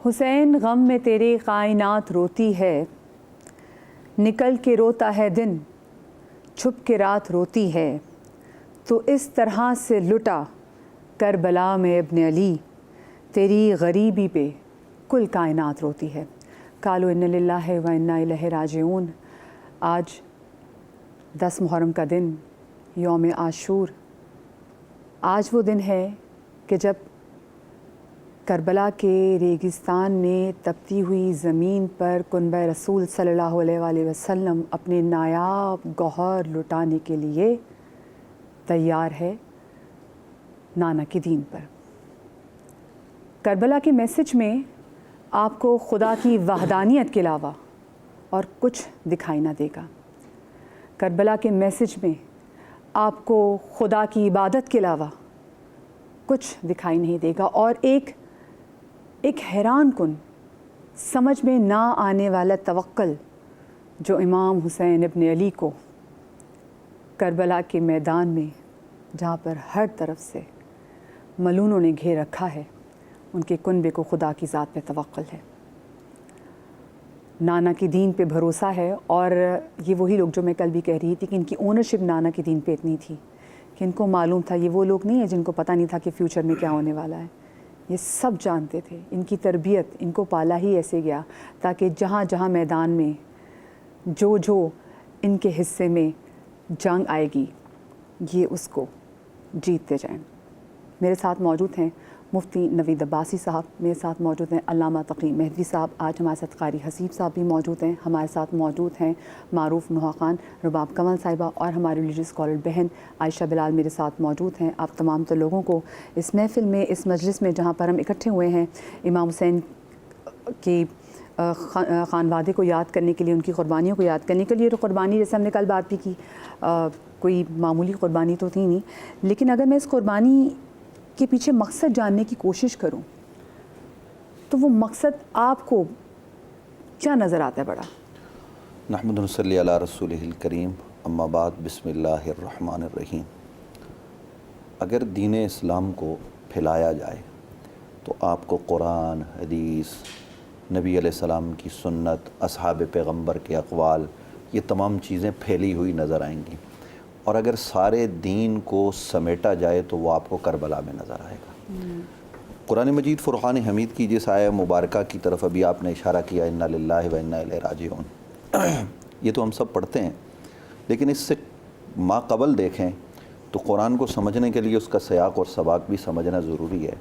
حسین غم میں تیرے کائنات روتی ہے، نکل کے روتا ہے دن، چھپ کے رات روتی ہے، تو اس طرح سے لٹا کربلا میں ابن علی، تیری غریبی پہ کل کائنات روتی ہے۔ قالوا ان للہ و انا الیہ راجعون۔ آج 10 محرم کا دن، یوم عاشور، آج وہ دن ہے کہ جب کربلا کے ریگستان میں تپتی ہوئی زمین پر کنبہ رسول صلی اللہ علیہ وآلہ وسلم اپنے نایاب گوہر لٹانے کے لیے تیار ہے نانا کے دین پر۔ کربلا کے میسج میں آپ کو خدا کی وحدانیت کے علاوہ اور کچھ دکھائی نہ دے گا۔ کربلا کے میسج میں آپ کو خدا کی عبادت کے علاوہ کچھ دکھائی نہیں دے گا، اور ایک حیران کن، سمجھ میں نہ آنے والا توکل جو امام حسین ابن علی کو کربلا کے میدان میں، جہاں پر ہر طرف سے ملونوں نے گھیر رکھا ہے، ان کے کنبے کو خدا کی ذات پہ توکل ہے، نانا کی دین پہ بھروسہ ہے۔ اور یہ وہی لوگ جو میں کل بھی کہہ رہی تھی کہ ان کی اونرشپ نانا کی دین پہ اتنی تھی کہ ان کو معلوم تھا، یہ وہ لوگ نہیں ہیں جن کو پتہ نہیں تھا کہ فیوچر میں کیا ہونے والا ہے، یہ سب جانتے تھے۔ ان کی تربیت، ان کو پالا ہی ایسے گیا تاکہ جہاں جہاں میدان میں جو ان کے حصے میں جنگ آئے گی، یہ اس کو جیتتے جائیں۔ میرے ساتھ موجود ہیں مفتی نوید عباسی صاحب، میرے ساتھ موجود ہیں علامہ تقی مہدوی صاحب، آج ہمارے ساتھ قاری حسیب صاحب بھی موجود ہیں، ہمارے ساتھ موجود ہیں معروف نہا خان، رباب کمل صاحبہ، اور ہماری ریلیجیس اسکالر بہن عائشہ بلال میرے ساتھ موجود ہیں۔ آپ تمام تو لوگوں کو اس محفل میں، اس مجلس میں جہاں پر ہم اکٹھے ہوئے ہیں امام حسین کی خانوادے کو یاد کرنے کے لیے، ان کی قربانیوں کو یاد کرنے کے لیے، تو قربانی جیسے ہم نے کل بات بھی کی، کوئی معمولی قربانی تو تھی نہیں، لیکن اگر میں اس قربانی کے پیچھے مقصد جاننے کی کوشش کروں تو وہ مقصد آپ کو کیا نظر آتا ہے؟ بڑا نحمد نصلی علی رسولہ الکریم، اما بعد، بسم اللہ الرحمن الرحیم۔ اگر دین اسلام کو پھیلایا جائے تو آپ کو قرآن، حدیث، نبی علیہ السلام کی سنت، اصحاب پیغمبر کے اقوال، یہ تمام چیزیں پھیلی ہوئی نظر آئیں گی، اور اگر سارے دین کو سمیٹا جائے تو وہ آپ کو کربلا میں نظر آئے گا۔ قرآن مجید فرقان حمید کی جس آیہ مبارکہ کی طرف ابھی آپ نے اشارہ کیا، انا للہ و انا الیہ راجعون، یہ تو ہم سب پڑھتے ہیں، لیکن اس سے ما قبل دیکھیں تو قرآن کو سمجھنے کے لیے اس کا سیاق اور سباق بھی سمجھنا ضروری ہے۔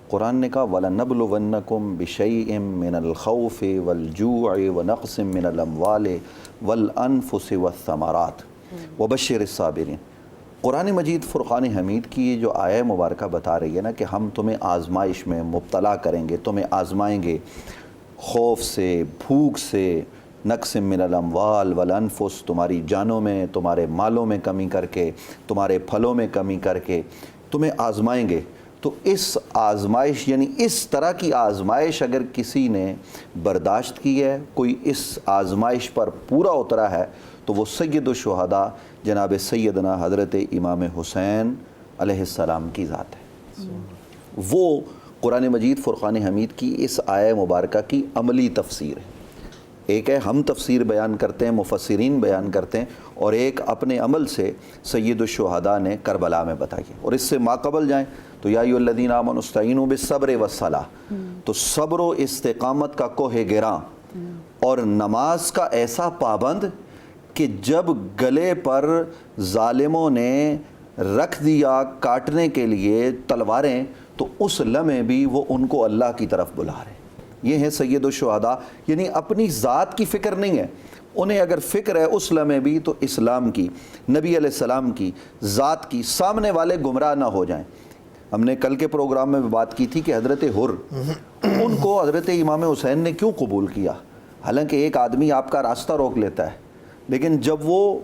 قرآن نے کہا وَلَنَبْلُوَنَّكُمْ بِشَيْءٍ مِّنَ الْخَوْفِ وَالْجُوعِ وَنَقْصٍ مِّنَ الْأَمْوَالِ وَالْأَنفُسِ وَالثَّمَرَاتِ وَبَشِّرِ الصَّابِرِينَ۔ قرآن مجید فرقان حمید کی یہ جو آیہ مبارکہ بتا رہی ہے نا کہ ہم تمہیں آزمائش میں مبتلا کریں گے، تمہیں آزمائیں گے، خوف سے، بھوک سے، نقص من الاموال والانفس، تمہاری جانوں میں، تمہارے مالوں میں کمی کر کے، تمہارے پھلوں میں کمی کر کے تمہیں آزمائیں گے۔ تو اس آزمائش، یعنی اس طرح کی آزمائش اگر کسی نے برداشت کی ہے، کوئی اس آزمائش پر پورا اترا ہے، تو وہ سید الشہداء جناب سیدنا حضرت امام حسین علیہ السلام کی ذات ہے۔ وہ قرآن مجید فرقان حمید کی اس آیہ مبارکہ کی عملی تفسیر ہے۔ ایک ہے ہم تفسیر بیان کرتے ہیں، مفسرین بیان کرتے ہیں، اور ایک اپنے عمل سے سید الشہداء نے کربلا میں بتائی ہے۔ اور اس سے ماقبل جائیں تو یا ایھا الذین آمنوا استعینوا بالصبر والصلاۃ، تو صبر و استقامت کا کوہ گراں اور نماز کا ایسا پابند کہ جب گلے پر ظالموں نے رکھ دیا کاٹنے کے لیے تلواریں، تو اس لمحے بھی وہ ان کو اللہ کی طرف بلا رہے ہیں۔ یہ ہے سید الشہداء، یعنی اپنی ذات کی فکر نہیں ہے انہیں، اگر فکر ہے اس لمحے بھی تو اسلام کی، نبی علیہ السلام کی ذات کی، سامنے والے گمراہ نہ ہو جائیں۔ ہم نے کل کے پروگرام میں بات کی تھی کہ حضرت حر، ان کو حضرت امام حسین نے کیوں قبول کیا؟ حالانکہ ایک آدمی آپ کا راستہ روک لیتا ہے، لیکن جب وہ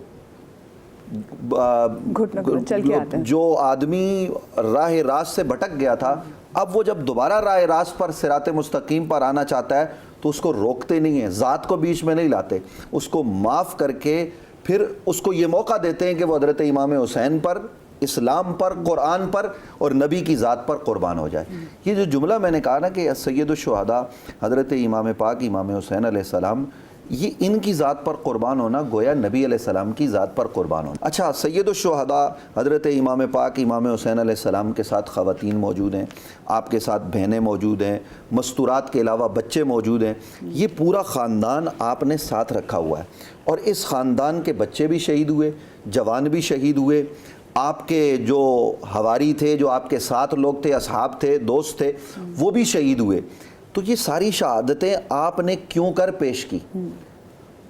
جو آدمی راہ راست سے بھٹک گیا تھا، اب وہ جب دوبارہ راہ راست پر صراط مستقیم پر آنا چاہتا ہے تو اس کو روکتے نہیں ہیں، ذات کو بیچ میں نہیں لاتے، اس کو معاف کر کے پھر اس کو یہ موقع دیتے ہیں کہ وہ حضرت امام حسین پر اسلام پر، قرآن پر اور نبی کی ذات پر قربان ہو جائے۔ یہ جو جملہ میں نے کہا نا کہ سید الشہداء حضرت امام پاک امام حسین علیہ السلام، یہ ان کی ذات پر قربان ہونا گویا نبی علیہ السلام کی ذات پر قربان ہونا۔ اچھا، سید الشہداء حضرت امام پاک امام حسین علیہ السلام کے ساتھ خواتین موجود ہیں، آپ کے ساتھ بہنیں موجود ہیں، مستورات کے علاوہ بچے موجود ہیں، یہ پورا خاندان آپ نے ساتھ رکھا ہوا ہے، اور اس خاندان کے بچے بھی شہید ہوئے، جوان بھی شہید ہوئے، آپ کے جو حواری تھے، جو آپ کے ساتھ لوگ تھے، اصحاب تھے، دوست تھے، وہ بھی شہید ہوئے۔ تو یہ ساری شہادتیں آپ نے کیوں کر پیش کی؟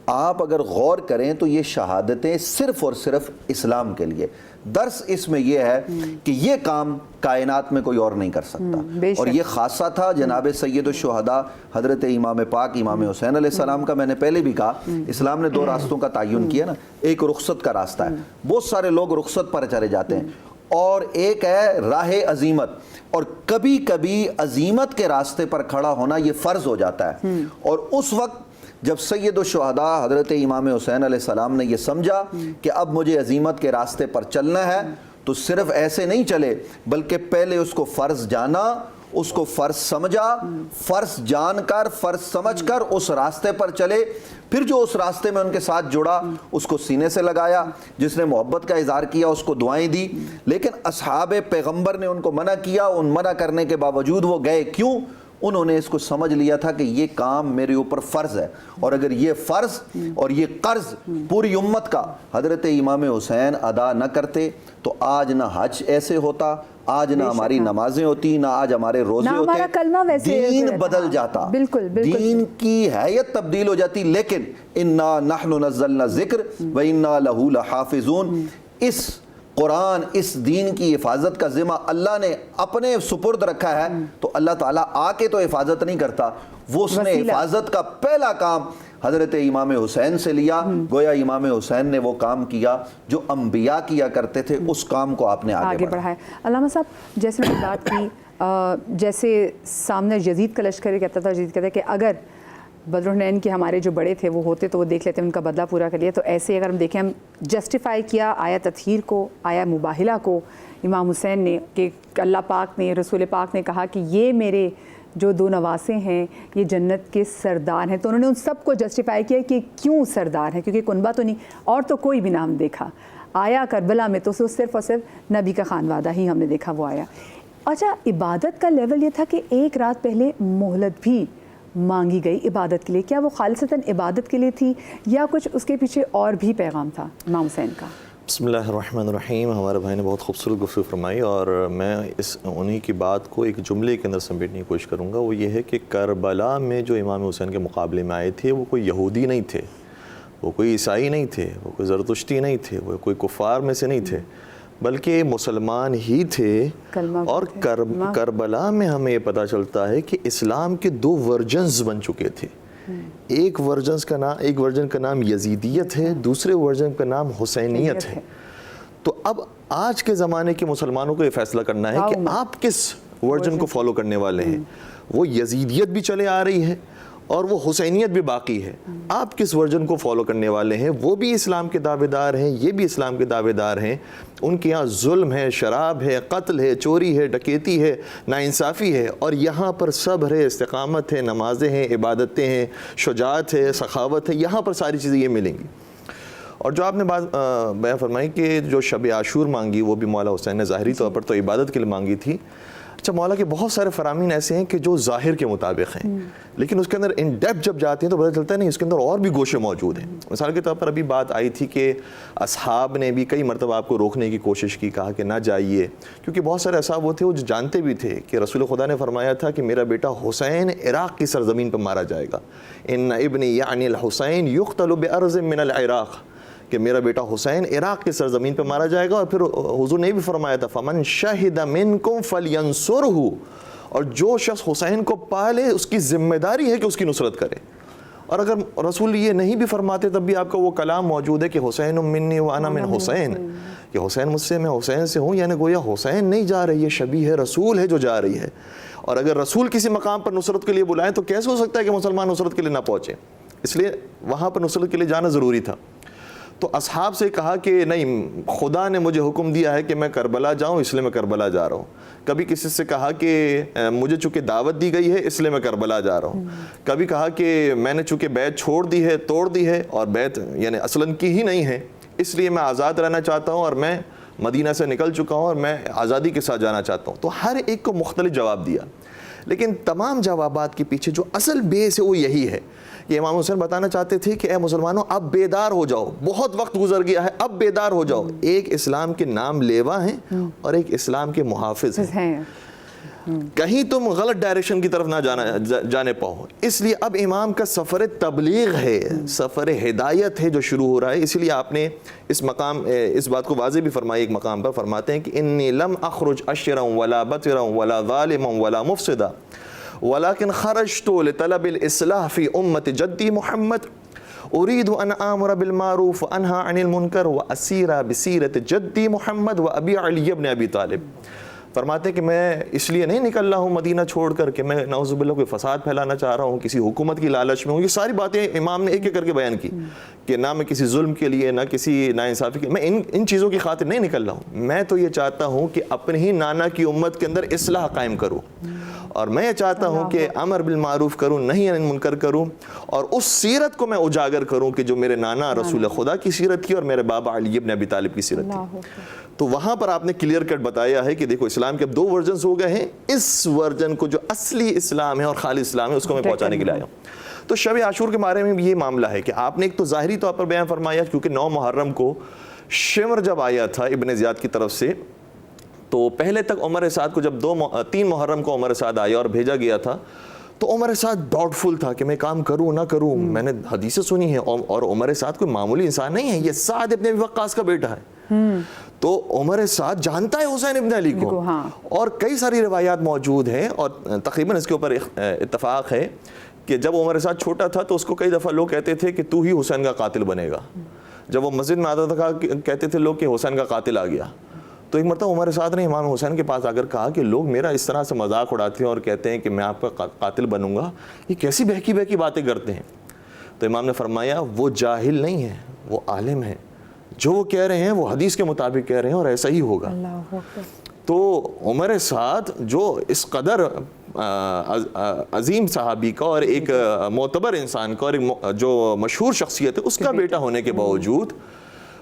آپ اگر غور کریں تو یہ شہادتیں صرف اور صرف اسلام کے لیے۔ درس اس میں یہ ہے کہ یہ کام کائنات میں کوئی اور نہیں کر سکتا، اور یہ خاصہ تھا جناب سید الشہداء حضرت امام پاک امام حسین علیہ السلام کا۔ میں نے پہلے بھی کہا اسلام نے 2 راستوں کا تعین کیا نا، ایک رخصت کا راستہ ہے، بہت سارے لوگ رخصت پر چلے جاتے ہیں، اور ایک ہے راہ عزیمت، اور کبھی کبھی عزیمت کے راستے پر کھڑا ہونا یہ فرض ہو جاتا ہے۔ اور اس وقت جب سید الشہداء حضرت امام حسین علیہ السلام نے یہ سمجھا کہ اب مجھے عزیمت کے راستے پر چلنا ہے، تو صرف ایسے نہیں چلے بلکہ پہلے اس کو فرض جانا، اس کو فرض سمجھا، فرض جان کر فرض سمجھ کر اس راستے پر چلے، پھر جو اس راستے میں ان کے ساتھ جڑا اس کو سینے سے لگایا، جس نے محبت کا اظہار کیا اس کو دعائیں دی، لیکن اصحاب پیغمبر نے ان کو منع کیا، ان منع کرنے کے باوجود وہ گئے۔ کیوں؟ انہوں نے اس کو سمجھ لیا تھا کہ یہ کام میرے اوپر فرض ہے، اور اگر یہ فرض اور یہ قرض پوری امت کا حضرت امام حسین ادا نہ کرتے تو آج نہ حج ایسے ہوتا، آج نہ ہماری نمازیں ہوتی، نہ آج ہمارے روزے ہوتے، دین بدل جاتا، دین کی حیت تبدیل ہو جاتی۔ لیکن انا نحن نزلنا ذکر و انا لہ لحافظون، اس قرآن، اس دین کی حفاظت کا ذمہ اللہ نے اپنے سپرد رکھا ہے، تو اللہ تعالیٰ آ کے تو حفاظت نہیں کرتا، وہ اس نے حفاظت کا پہلا کام حضرت امام حسین سے لیا۔ گویا امام حسین نے وہ کام کیا جو انبیاء کیا کرتے تھے، اس کام کو آپ نے آگے بڑھایا۔ علامہ صاحب، جیسے میں نے بات کی، جیسے سامنے یزید کا لشکر کہتا تھا، یزید کہتا ہے کہ اگر بدرالحنین کے ہمارے جو بڑے تھے وہ ہوتے تو وہ دیکھ لیتے ان کا بدلہ پورا کر لیا، تو ایسے اگر ہم دیکھیں، ہم جسٹیفائی کیا آیا تطہیر کو، آیا مباہلہ کو امام حسین نے، کہ اللہ پاک نے، رسول پاک نے کہا کہ یہ میرے جو 2 نواسے ہیں یہ جنت کے سردار ہیں، تو انہوں نے ان سب کو جسٹیفائی کیا کہ کیوں سردار ہیں، کیونکہ کنبہ تو نہیں اور تو کوئی بھی نام دیکھا۔ آیا کربلا میں تو صرف اور صرف نبی کا خانوادہ ہی ہم نے دیکھا، وہ آیا۔ اچھا، عبادت کا لیول یہ تھا کہ ایک رات پہلے مہلت بھی مانگی گئی عبادت کے لیے، کیا وہ خالصتاً عبادت کے لیے تھی یا کچھ اس کے پیچھے اور بھی پیغام تھا امام حسین کا؟ بسم اللہ الرحمن الرحیم۔ ہمارے بھائی نے بہت خوبصورت گفتگو فرمائی، اور میں انہی کی بات کو ایک جملے کے اندر سمیٹنے کی کوشش کروں گا۔ وہ یہ ہے کہ کربلا میں جو امام حسین کے مقابلے میں آئے تھے وہ کوئی یہودی نہیں تھے، وہ کوئی عیسائی نہیں تھے، وہ کوئی زرتشتی نہیں تھے، وہ کوئی کفار میں سے نہیں تھے، بلکہ مسلمان ہی تھے۔ اور کربلا میں ہمیں یہ پتہ چلتا ہے کہ اسلام کے 2 ورژنز بن چکے تھے۔ ایک ورژن کا نام یزیدیت ہے، دوسرے ورژن کا نام حسینیت ہے۔ تو اب آج کے زمانے کے مسلمانوں کو یہ فیصلہ کرنا ہے کہ آپ کس ورژن کو فالو کرنے والے ہیں۔ وہ یزیدیت بھی چلے آ رہی ہے اور وہ حسینیت بھی باقی ہے، آپ کس ورژن کو فالو کرنے والے ہیں؟ وہ بھی اسلام کے دعوے دار ہیں، یہ بھی اسلام کے دعوے دار ہیں۔ ان کے یہاں ظلم ہے، شراب ہے، قتل ہے، چوری ہے، ڈکیتی ہے، ناانصافی ہے، اور یہاں پر صبر ہے، استقامت ہے، نمازیں ہیں، عبادتیں ہیں، شجاعت ہے، سخاوت ہے، یہاں پر ساری چیزیں یہ ملیں گی۔ اور جو آپ نے بات بیان فرمائی کہ جو شب عاشور مانگی وہ بھی مولا حسین نے ظاہری طور پر تو عبادت کے لیے مانگی تھی۔ اچھا، مولا کے بہت سارے فرامین ایسے ہیں کہ جو ظاہر کے مطابق ہیں، لیکن اس کے اندر ان ڈیپتھ جب جاتے ہیں تو پتہ چلتا ہے نہیں، اس کے اندر اور بھی گوشے موجود ہیں۔ مثال کے طور پر ابھی بات آئی تھی کہ اصحاب نے بھی کئی مرتبہ آپ کو روکنے کی کوشش کی، کہا کہ نہ جائیے، کیونکہ بہت سارے اصحاب وہ تھے وہ جو جانتے بھی تھے کہ رسول خدا نے فرمایا تھا کہ میرا بیٹا حسین عراق کی سرزمین پر مارا جائے گا، ان ابنی یعنی الحسین یقتل بارض من العراق، کہ میرا بیٹا حسین عراق کی سرزمین پہ مارا جائے گا۔ اور پھر حضور نے بھی فرمایا تھا فمن شہد منکم فلینصرہ، اور جو شخص حسین کو پالے اس کی ذمہ داری ہے کہ اس کی نصرت کرے۔ اور اگر رسول یہ نہیں بھی فرماتے تب بھی آپ کا وہ کلام موجود ہے کہ حسین منی وانا من حسین، کہ حسین مجھ سے، میں حسین سے ہوں، یعنی گویا حسین نہیں جا رہی ہے، شبیہ رسول ہے جو جا رہی ہے۔ اور اگر رسول کسی مقام پر نصرت کے لیے بلائیں تو کیسے ہو سکتا ہے کہ مسلمان نصرت کے لیے نہ پہنچے؟ اس لیے وہاں پر نصرت کے لیے جانا ضروری تھا۔ تو اصحاب سے کہا کہ نہیں، خدا نے مجھے حکم دیا ہے کہ میں کربلا جاؤں، اس لیے میں کربلا جا رہا ہوں. کبھی کسی سے کہا کہ مجھے چونکہ دعوت دی گئی ہے اس لیے میں کربلا جا رہا ہوں. کبھی کہا کہ میں نے چونکہ بیعت چھوڑ دی ہے، توڑ دی ہے، اور بیعت یعنی اصلاً کی ہی نہیں ہے، اس لیے میں آزاد رہنا چاہتا ہوں اور میں مدینہ سے نکل چکا ہوں اور میں آزادی کے ساتھ جانا چاہتا ہوں. تو ہر ایک کو مختلف جواب دیا، لیکن تمام جوابات کے پیچھے جو اصل بیس ہے وہ یہی ہے کہ امام حسین بتانا چاہتے تھے کہ اے مسلمانوں اب بیدار ہو جاؤ، بہت وقت گزر گیا ہے، اب بیدار ہو جاؤ. ایک اسلام کے نام لیوا ہیں اور ایک اسلام کے محافظ ہیں. کہیں تم غلط ڈائریکشن کی طرف نہ جانے پاؤ. اس لیے اب امام کا سفر تبلیغ ہے، سفر ہدایت ہے جو شروع ہو رہا ہے. اس لیے آپ نے اس بات کو واضح بھی فرمائی. ایک مقام پر فرماتے ہیں کہ انی لم اخرج اشرا ولا بطرا ولا ظالما ولا مفسدا ولكن خرجت لطلب الاصلاح في امة جدي محمد اريد ان امر بالمعروف وانهى عن المنكر واسير بسيرة جدي محمد وابي علي بن ابي طالب. فرماتے ہیں کہ میں اس لیے نہیں نکل رہا ہوں مدینہ چھوڑ کر کہ میں نعوذ باللہ کوئی فساد پھیلانا چاہ رہا ہوں، کسی حکومت کی لالچ میں ہوں. یہ ساری باتیں امام نے ایک ایک کر کے بیان کی کہ نہ میں کسی ظلم کے لیے، نہ کسی ناانصافی کے، میں ان چیزوں کی خاطر نہیں نکل رہا ہوں. میں تو یہ چاہتا ہوں کہ اپنے ہی نانا کی امت کے اندر اصلاح قائم کروں، اور میں یہ چاہتا ہوں کہ امر بالمعروف کروں، نہیں عن منکر کروں، اور اس سیرت کو میں اجاگر کروں کہ جو میرے نانا رسول خدا کی سیرت تھی اور میرے بابا علی بن ابی طالب کی سیرت تھی. تو وہاں پر آپ نے کلیئر کٹ بتایا ہے کہ دیکھو اسلام کے اب 2 ورژنز ہو گئے ہیں. اس ورژن کو جو اصلی اسلام ہے اور خالی اسلام ہے اس کو میں پہنچانے کے لیے آیا ہوں. تو شب عاشور کے بارے میں بھی یہ معاملہ ہے کہ آپ نے ایک تو ظاہری طور پر بیان فرمایا کیونکہ 9 محرم کو شمر جب آیا تھا ابن زیاد کی طرف سے، تو پہلے تک عمر سعد کو جب 3 محرم کو عمر سعد آیا اور بھیجا گیا تھا تو عمر سعد ڈاؤٹ فل تھا کہ میں کام کروں نہ کروں. میں نے حدیثیں سنی ہیں اور عمر سعد کوئی معمولی انسان نہیں ہے، یہ سعد ابن ابی وقاص کا بیٹا ہے. تو عمر سعد جانتا ہے حسین ابن علی کو، اور کئی ساری روایات موجود ہیں اور تقریباً اس کے اوپر اتفاق ہے کہ جب عمر سعد چھوٹا تھا تو اس کو کئی دفعہ لوگ کہتے تھے کہ تو ہی حسین کا قاتل بنے گا. جب وہ مسجد میں آتا تھا کہتے تھے لوگ کہ حسین کا قاتل آ گیا. تو ایک مرتبہ عمر سعد نے امام حسین کے پاس آ کر کہا کہ لوگ میرا اس طرح سے مذاق اڑاتے ہیں اور کہتے ہیں کہ میں آپ کا قاتل بنوں گا، یہ کیسی بہکی باتیں کرتے ہیں. تو امام نے فرمایا وہ جاہل نہیں ہے، وہ عالم ہے، جو وہ کہہ رہے ہیں وہ حدیث کے مطابق کہہ رہے ہیں اور ایسا ہی ہوگا. تو عمر سعد جو اس قدر عظیم صحابی کا اور ایک معتبر انسان کا اور ایک جو مشہور شخصیت ہے اس کا بیٹا ہونے کے باوجود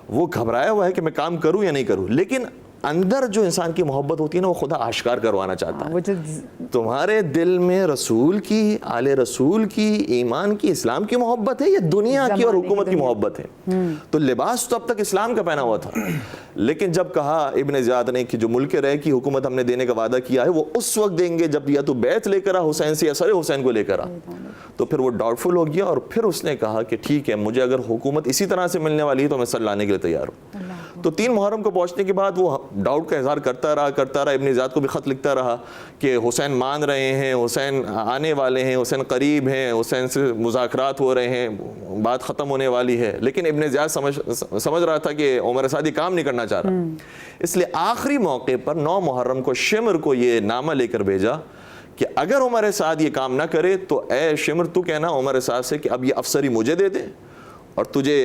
وہ گھبرایا ہوا ہے کہ میں کام کروں یا نہیں کروں. لیکن اندر جو انسان کی محبت ہوتی ہے نا وہ خدا آشکار کروانا چاہتا ہے. تمہارے دل میں رسول کی، آل رسول کی، ایمان کی، اسلام کی محبت ہے یا دنیا کی اور حکومت کی محبت ہے؟ تو لباس تو اب تک اسلام کا پہنا ہوا تھا، لیکن جب کہا ابن زیاد نے کہ جو ملک رہ کی حکومت ہم نے دینے کا وعدہ کیا ہے وہ اس وقت دیں گے جب یا تو بیعت لے کر آ حسین سے یا سر حسین کو لے کر آ، تو پھر وہ ڈاؤٹ فل ہو گیا اور پھر اس نے کہا کہ ٹھیک ہے مجھے اگر حکومت اسی طرح سے ملنے والی ہے تو میں سر لانے کے لیے تیار ہوں. تو 3 محرم کو پہنچنے کے بعد وہ ڈاؤٹ کا اظہار کرتا رہا. ابن زیاد کو بھی خط لکھتا رہا کہ حسین مان رہے ہیں، حسین آنے والے ہیں، حسین قریب ہیں، حسین سے مذاکرات ہو رہے ہیں، بات ختم ہونے والی ہے. لیکن ابن زیاد سمجھ رہا تھا کہ عمر سعد کام نہیں کرنا چاہ رہا، اس لیے آخری موقع پر 9 محرم کو شمر کو یہ نامہ لے کر بھیجا کہ اگر عمر سعد یہ کام نہ کرے تو اے شمر تو کہنا عمر سعد سے کہ اب یہ افسری مجھے دے دے اور تجھے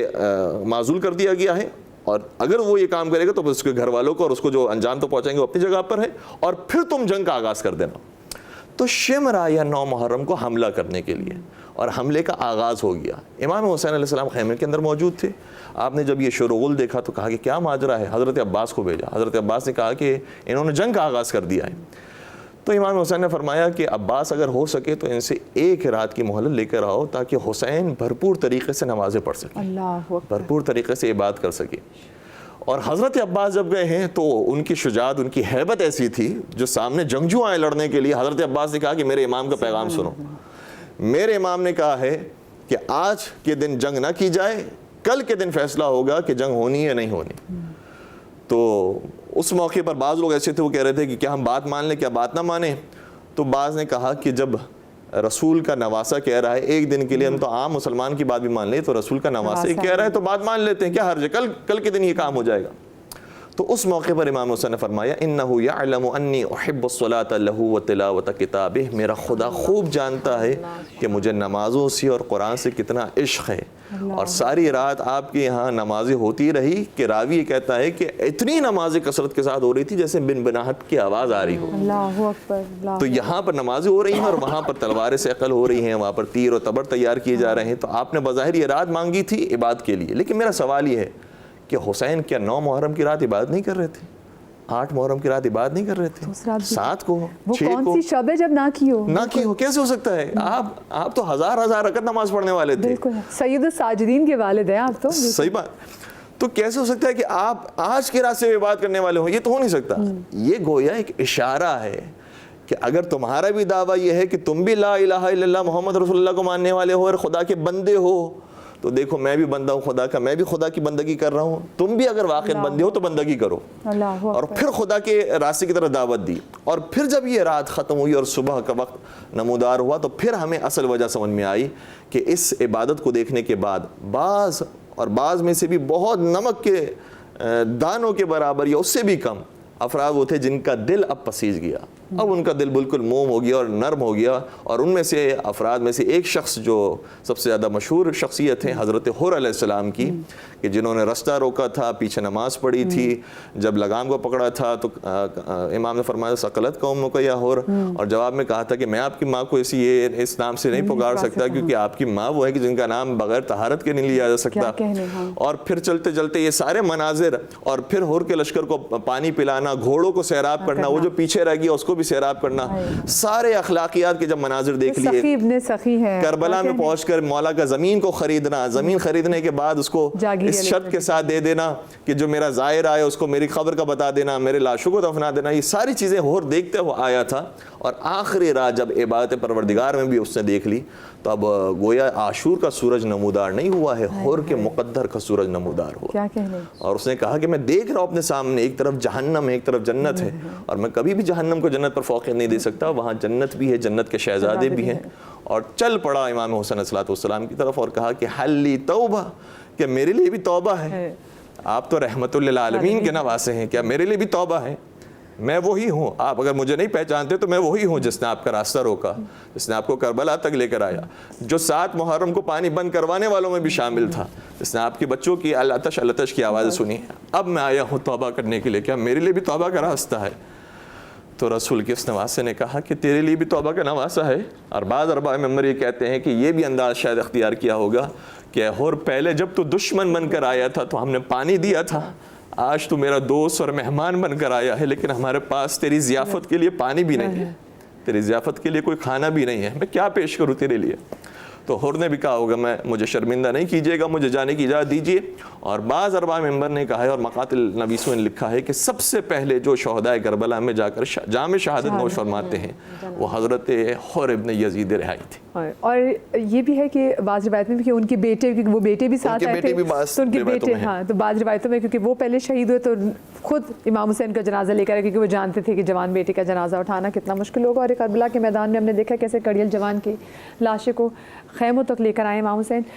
معزول کر دیا گیا ہے، اور اگر وہ یہ کام کرے گا تو اس کے گھر والوں کو اور اس کو جو انجام تو پہنچائیں گے وہ اپنی جگہ پر ہے، اور پھر تم جنگ کا آغاز کر دینا. تو شمر آیا 9 محرم کو حملہ کرنے کے لیے اور حملے کا آغاز ہو گیا. امام حسین علیہ السلام خیمے کے اندر موجود تھے. آپ نے جب یہ شورغل دیکھا تو کہا کہ کیا ماجرا ہے؟ حضرت عباس کو بھیجا. حضرت عباس نے کہا کہ انہوں نے جنگ کا آغاز کر دیا ہے. تو امام حسین نے فرمایا کہ عباس اگر ہو سکے تو ان سے 1 رات کی مہلت لے کر آؤ تاکہ حسین بھرپور طریقے سے نمازیں پڑھ سکے، بھرپور طریقے سے عبادت کر سکے. اور حضرت عباس جب گئے ہیں تو ان کی شجاعت، ان کی ہیبت ایسی تھی جو سامنے جنگجو آئے لڑنے کے لیے. حضرت عباس نے کہا کہ میرے امام کا پیغام سنو. میرے امام نے کہا ہے کہ آج کے دن جنگ نہ کی جائے، کل کے دن فیصلہ ہوگا کہ جنگ ہونی یا نہیں ہونی. تو اس موقع پر بعض لوگ ایسے تھے وہ کہہ رہے تھے کہ کیا ہم بات مان لیں کیا بات نہ مانیں. تو بعض نے کہا کہ جب رسول کا نواسہ کہہ رہا ہے ایک دن کے لیے ہم تو عام مسلمان کی بات بھی مان لیں، تو رسول کا نواسہ ہی کہہ رہا ہے تو بات مان لیتے ہیں، کیا حرج ہے، کل کے دن یہ کام ہو جائے گا. تو اس موقع پر امام حسین نے فرمایا انہو یعلم انی احب الصلاۃ لہو و تلاوت کتابہ، میرا خدا خوب جانتا ہے کہ مجھے نمازوں سے اور قرآن سے کتنا عشق ہے. اور ساری رات آپ کے یہاں نمازیں ہوتی رہی کہ راوی یہ کہتا ہے کہ اتنی نمازیں کثرت کے ساتھ ہو رہی تھی جیسے بنبناہٹ کی آواز آ رہی ہو. اللہ اکبر. تو یہاں پر نمازیں ہو رہی ہیں اور وہاں پر تلواریں سیقل ہو رہی ہیں، وہاں پر تیر و تبر تیار کیے جا رہے ہیں. تو آپ نے بظاہر یہ رات مانگی تھی عبادت کے لیے، لیکن میرا سوال یہ ہے کہ حسین کیا 9 محرم کی رات عبادت نہیں کر رہے تھے؟ 8 محرم کی رات عبادت نہیں کر رہے تھے؟ 7 کو، 6 کو؟ وہ کون سی شب ہے جب نہ کی ہو؟ نہ کی ہو کیسے ہو سکتا ہے؟ آپ تو ہزار رکعت نماز پڑھنے والے تھے. بالکل سید الساجدین کے والد ہیں آپ تو. صحیح بات. تو کیسے ہو سکتا ہے کہ آپ آج کے رات سے عبادت کرنے والے ہوں؟ یہ تو ہو نہیں سکتا. یہ گویا ایک اشارہ ہے کہ اگر تمہارا بھی دعویٰ یہ ہے کہ تم بھی لا الہ الا اللہ محمد رسول اللہ کو ماننے والے ہو اور خدا کے بندے ہو، تو دیکھو میں بھی بندہ ہوں خدا کا، میں بھی خدا کی بندگی کر رہا ہوں. تم بھی اگر واقعی بندے ہو تو بندگی کرو. اور پھر خدا کے راستے کی طرف دعوت دی. اور پھر جب یہ رات ختم ہوئی اور صبح کا وقت نمودار ہوا تو پھر ہمیں اصل وجہ سمجھ میں آئی کہ اس عبادت کو دیکھنے کے بعد بعض میں سے بھی بہت نمک کے دانوں کے برابر یا اس سے بھی کم افراد وہ تھے جن کا دل اب پسیج گیا. اب ان کا دل بالکل موم ہو گیا اور نرم ہو گیا. اور ان میں سے افراد میں سے ایک شخص جو سب سے زیادہ مشہور شخصیت ہے حضرت حر علیہ السلام کی، کہ جنہوں نے رستہ روکا تھا، پیچھے نماز پڑھی تھی، جب لگام کو پکڑا تھا تو امام نے فرمایا ثقلت قوم کا یا حر، اور جواب میں کہا تھا کہ میں آپ کی ماں کو اس نام سے نہیں پکار سکتا کیونکہ آپ کی ماں وہ ہے کہ جن کا نام بغیر طہارت کے نہیں لیا جا سکتا. اور پھر چلتے چلتے یہ سارے مناظر، اور پھر حر کے لشکر کو پانی پلانا، گھوڑوں کو سیراب کرنا، وہ جو پیچھے رہ گیا اس کو بھی سیراب کرنا، سارے اخلاقیات کے جب مناظر دیکھ لیے. کربلا میں پہنچ کر مولا کا زمین کو خریدنا، زمین خریدنے کے بعد اس کو اس شرط کے ساتھ دے دینا کہ جو میرا زائر آئے اس کو میری خبر کا بتا دینا، میرے لاشوں کو دفنا دینا، یہ ساری چیزیں حر دیکھتے ہوئے آیا تھا. اور آخری رات جب عبادت پروردگار میں بھی اس نے دیکھ لی تو اب گویا عاشور کا سورج نمودار نہیں ہوا ہے، حر کے مقدر کا سورج نمودار ہوا. اور اس نے کہا کہ میں دیکھ رہا ہوں اپنے سامنے، ایک طرف جہنم ہے ایک طرف جنت ہے، اور میں کبھی بھی جہنم کو جنت پر فوقیت نہیں دے سکتا. وہاں جنت بھی ہے، جنت کے شہزادے بھی ہیں. اور چل پڑا امام حسین علیہ السلام کی طرف اور کہا کہ حل لی توبہ، کہ میرے لیے بھی توبہ ہے. آپ تو رحمت للعالمین کے نواسے ہیں، کیا میرے لیے بھی توبہ ہے؟ میں وہی ہوں. آپ اگر مجھے نہیں پہچانتے تو میں وہی ہوں جس نے آپ کا راستہ روکا، جس نے آپ کو کربلا تک لے کر آیا، جو 7 محرم کو پانی بند کروانے والوں میں بھی شامل تھا، جس نے آپ کے بچوں کی العطش العطش کی آوازیں سنی. اب میں آیا ہوں توبہ کرنے کے لیے، کیا میرے لیے بھی توبہ کا راستہ ہے؟ تو رسول کے اس نواسے نے کہا کہ تیرے لیے بھی توبہ کا نواسہ ہے. اور بعض ارباب ممبر یہ کہتے ہیں کہ یہ بھی انداز شاید اختیار کیا ہوگا کہ حر پہلے جب تو دشمن بن کر آیا تھا تو ہم نے پانی دیا تھا، آج تو میرا دوست اور مہمان بن کر آیا ہے لیکن ہمارے پاس تیری ضیافت کے لیے پانی بھی نہیں ہے، تیری ضیافت کے لیے کوئی کھانا بھی نہیں ہے، میں کیا پیش کروں تیرے لیے؟ تو حر نے بھی کہا ہوگا مجھے شرمندہ نہیں کیجیے گا، مجھے جانے کی اجازت دیجیے. اور بعض ارباب ممبر نے کہا ہے اور مقاتل نویسوں نے لکھا ہے کہ سب سے پہلے جو شہدائے کربلا میں جا کر جام شہادت نوش فرماتے ہیں وہ حضرت حر ابن یزید رہائی تھے. اور یہ بھی ہے کہ بعض روایت میں کہ ان کے بیٹے، کیونکہ وہ بیٹے بھی ساتھ آئے تھے، تو ان کے بیٹے، ہاں، تو بعض روایتوں میں کیونکہ وہ پہلے شہید ہوئے تو خود امام حسین کا جنازہ لے کر آئے، کیونکہ وہ جانتے تھے کہ جوان بیٹے کا جنازہ اٹھانا کتنا مشکل ہوگا. اور کربلا کے میدان میں ہم نے دیکھا کیسے کڑیل جوان کی لاشیں کو خیموں تک لے کر آئے امام حسین.